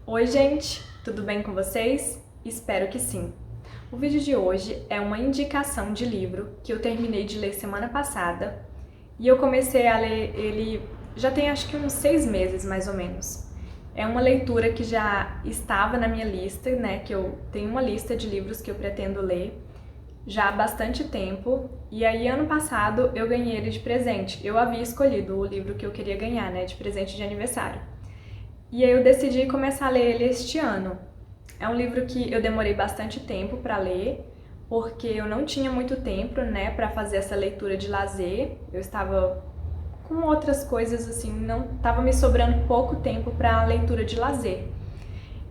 Oi, gente, tudo bem com vocês? Espero que sim. O vídeo de hoje é uma indicação de livro que eu terminei de ler semana passada e eu comecei a ler ele já tem acho que uns 6 meses mais ou menos. É uma leitura que já estava na minha lista, né? Que eu tenho uma lista de livros que eu pretendo ler já há bastante tempo e aí ano passado eu ganhei ele de presente. Eu havia escolhido o livro que eu queria ganhar, né? De presente de aniversário. E aí eu decidi começar a ler ele este ano. É um livro que eu demorei bastante tempo para ler, porque eu não tinha muito tempo, né, para fazer essa leitura de lazer. Eu estava com outras coisas assim, não estava me sobrando pouco tempo para a leitura de lazer.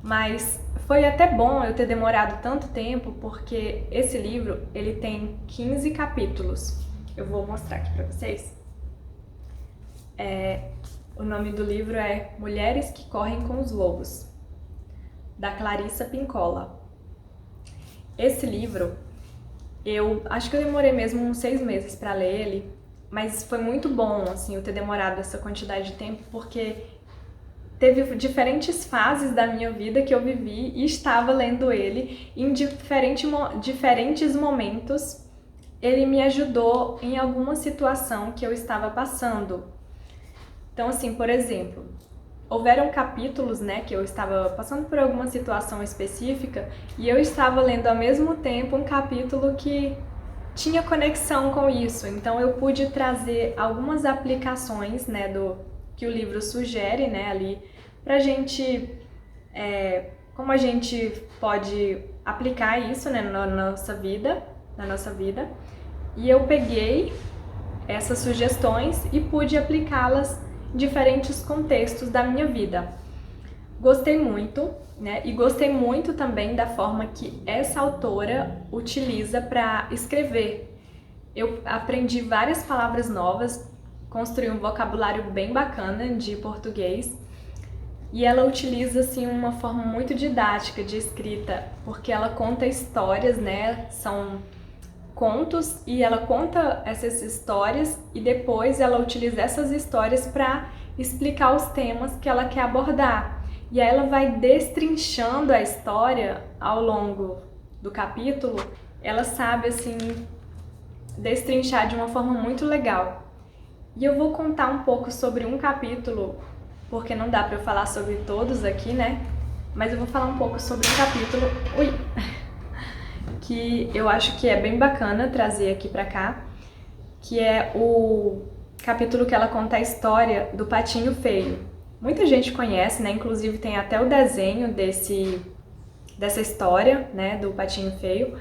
Mas foi até bom eu ter demorado tanto tempo, porque esse livro, ele tem 15 capítulos. Eu vou mostrar aqui para vocês. O nome do livro é Mulheres que Correm com os Lobos, da Clarissa Pinkola. Esse livro, eu acho que eu demorei mesmo uns 6 meses para ler ele, mas foi muito bom, assim, eu ter demorado essa quantidade de tempo, porque teve diferentes fases da minha vida que eu vivi e estava lendo ele em diferentes momentos. Ele me ajudou em alguma situação que eu estava passando. Então, assim, por exemplo, houveram capítulos, né, que eu estava passando por alguma situação específica e eu estava lendo ao mesmo tempo um capítulo que tinha conexão com isso. Então, eu pude trazer algumas aplicações, né, do que o livro sugere, né, ali, pra gente, como a gente pode aplicar isso, né, na nossa vida. E eu peguei essas sugestões e pude aplicá-las em diferentes contextos da minha vida. Gostei muito, né? E gostei muito também da forma que essa autora utiliza para escrever. Eu aprendi várias palavras novas, construí um vocabulário bem bacana de português. E ela utiliza assim uma forma muito didática de escrita, porque ela conta histórias, né? São contos e ela conta essas histórias e depois ela utiliza essas histórias para explicar os temas que ela quer abordar. E aí ela vai destrinchando a história ao longo do capítulo. Ela sabe assim destrinchar de uma forma muito legal. E eu vou contar um pouco sobre um capítulo, porque não dá para eu falar sobre todos aqui, né? Mas eu vou falar um pouco sobre um capítulo. Ui! Que eu acho que é bem bacana trazer aqui pra cá, que é o capítulo que ela conta a história do Patinho Feio. Muita gente conhece, né? Inclusive tem até o desenho dessa história, né? Do Patinho Feio.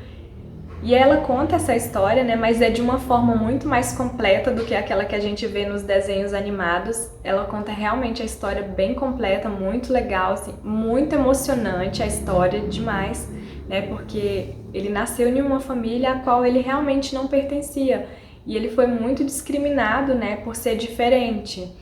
E ela conta essa história, né? Mas é de uma forma muito mais completa do que aquela que a gente vê nos desenhos animados. Ela conta realmente a história bem completa, muito legal, assim, muito emocionante a história, demais, né? Porque ele nasceu em uma família a qual ele realmente não pertencia e ele foi muito discriminado, né, por ser diferente.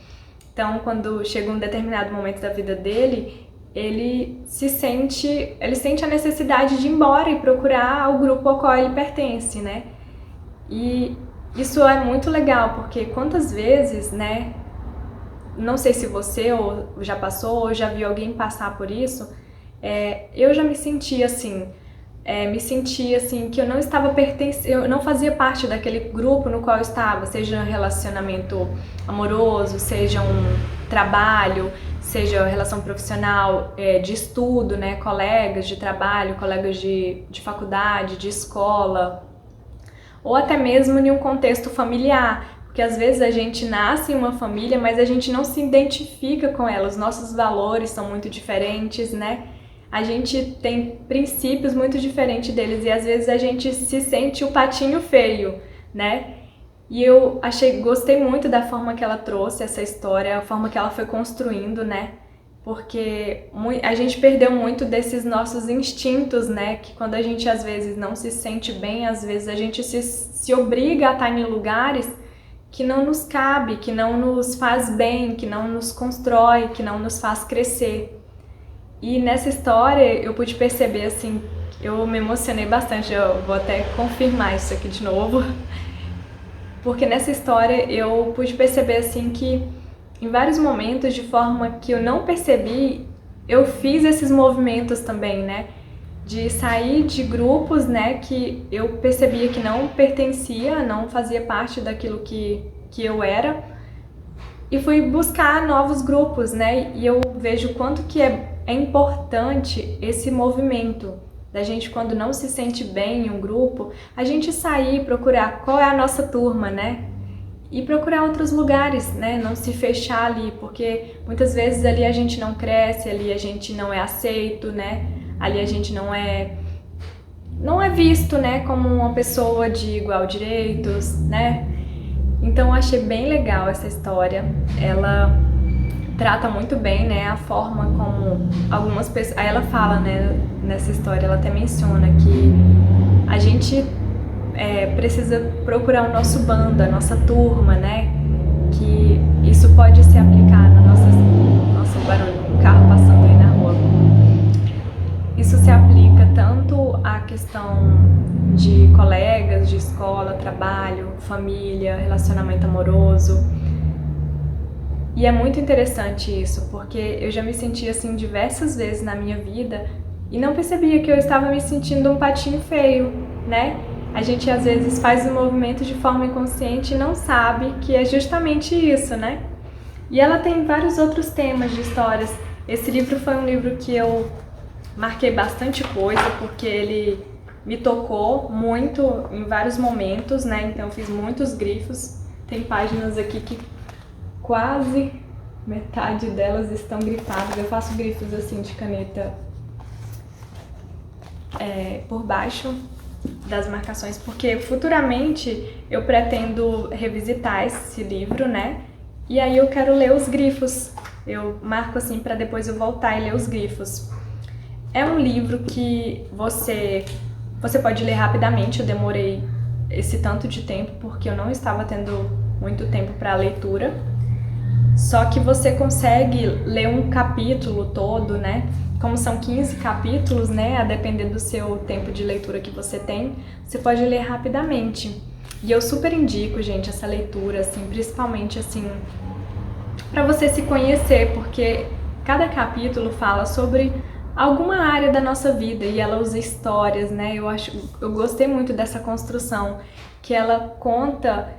Então, quando chega um determinado momento da vida dele, ele sente a necessidade de ir embora e procurar o grupo ao qual ele pertence, né? E isso é muito legal, porque quantas vezes, né, não sei se você ou já passou ou já viu alguém passar por isso, eu já me senti assim, que eu não estava eu não fazia parte daquele grupo no qual eu estava, seja um relacionamento amoroso, seja um trabalho, seja relação profissional, de estudo, né, colegas de trabalho, colegas de faculdade, de escola, ou até mesmo em um contexto familiar, porque às vezes a gente nasce em uma família, mas a gente não se identifica com ela, os nossos valores são muito diferentes, né? A gente tem princípios muito diferentes deles e às vezes a gente se sente o patinho feio, né? E eu gostei muito da forma que ela trouxe essa história, a forma que ela foi construindo, né? Porque a gente perdeu muito desses nossos instintos, né? Que quando a gente às vezes não se sente bem, às vezes a gente se obriga a estar em lugares que não nos cabe, que não nos faz bem, que não nos constrói, que não nos faz crescer. E nessa história eu pude perceber, assim, eu me emocionei bastante, eu vou até confirmar isso aqui de novo, porque nessa história eu pude perceber, assim, que em vários momentos, de forma que eu não percebi, eu fiz esses movimentos também, né? De sair de grupos, né, que eu percebia que não pertencia, não fazia parte daquilo que eu era, e fui buscar novos grupos, né? E eu vejo quanto que é importante esse movimento da gente, quando não se sente bem em um grupo, a gente sair, procurar qual é a nossa turma, né? E procurar outros lugares, né? Não se fechar ali, porque muitas vezes ali a gente não cresce, ali a gente não é aceito, né? Ali a gente não é visto, né, como uma pessoa de igual direitos, né? Então eu achei bem legal essa história. Ela trata muito bem, né, a forma como algumas pessoas... Aí ela fala, né, nessa história, ela até menciona que a gente precisa procurar o nosso bando, a nossa turma, né? Que isso pode se aplicar na nossa... Nossa, o barulho, um carro passando aí na rua. Isso se aplica tanto à questão de colegas, de escola, trabalho, família, relacionamento amoroso. E é muito interessante isso, porque eu já me senti assim diversas vezes na minha vida e não percebia que eu estava me sentindo um patinho feio, né? A gente às vezes faz um movimento de forma inconsciente e não sabe que é justamente isso, né? E ela tem vários outros temas de histórias. Esse livro foi um livro que eu marquei bastante coisa, porque ele me tocou muito em vários momentos, né? Então eu fiz muitos grifos. Tem páginas aqui que quase metade delas estão grifadas. Eu faço grifos assim de caneta por baixo das marcações, porque futuramente eu pretendo revisitar esse livro, né? E aí eu quero ler os grifos. Eu marco assim para depois eu voltar e ler os grifos. É um livro que você pode ler rapidamente. Eu demorei esse tanto de tempo porque eu não estava tendo muito tempo para a leitura. Só que você consegue ler um capítulo todo, né? Como são 15 capítulos, né? A depender do seu tempo de leitura que você tem, você pode ler rapidamente. E eu super indico, gente, essa leitura, assim, principalmente assim, para você se conhecer, porque cada capítulo fala sobre alguma área da nossa vida e ela usa histórias, né? Eu gostei muito dessa construção, que ela conta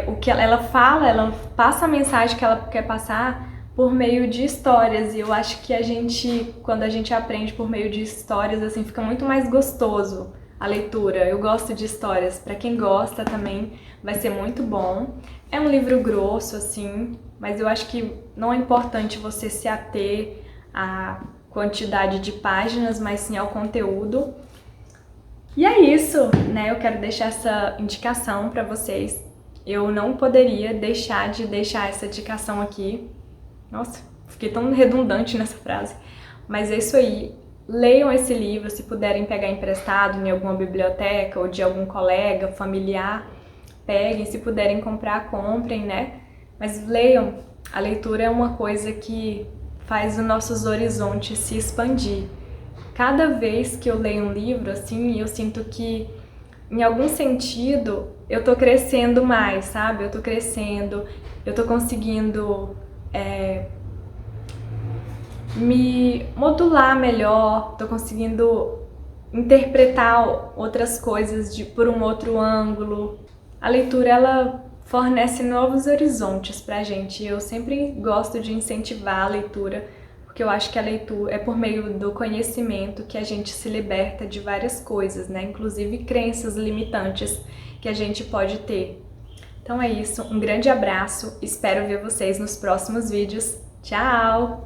o que ela fala, ela passa a mensagem que ela quer passar por meio de histórias, e eu acho que quando a gente aprende por meio de histórias, assim, fica muito mais gostoso a leitura. Eu gosto de histórias, para quem gosta também vai ser muito bom. É um livro grosso, assim, mas eu acho que não é importante você se ater à quantidade de páginas, mas sim ao conteúdo. E é isso, né? Eu quero deixar essa indicação para vocês. Eu não poderia deixar de deixar essa indicação aqui. Nossa, fiquei tão redundante nessa frase. Mas é isso aí. Leiam esse livro, se puderem pegar emprestado em alguma biblioteca ou de algum colega, familiar. Peguem, se puderem comprar, comprem, né? Mas leiam. A leitura é uma coisa que faz os nossos horizontes se expandir. Cada vez que eu leio um livro, assim, eu sinto que, em algum sentido, eu tô crescendo mais, sabe? Eu tô crescendo, eu tô conseguindo me modular melhor, tô conseguindo interpretar outras coisas por um outro ângulo. A leitura, ela fornece novos horizontes pra gente. Eu sempre gosto de incentivar a leitura, porque eu acho que a leitura é por meio do conhecimento que a gente se liberta de várias coisas, né? Inclusive crenças limitantes que a gente pode ter. Então é isso, um grande abraço, espero ver vocês nos próximos vídeos. Tchau!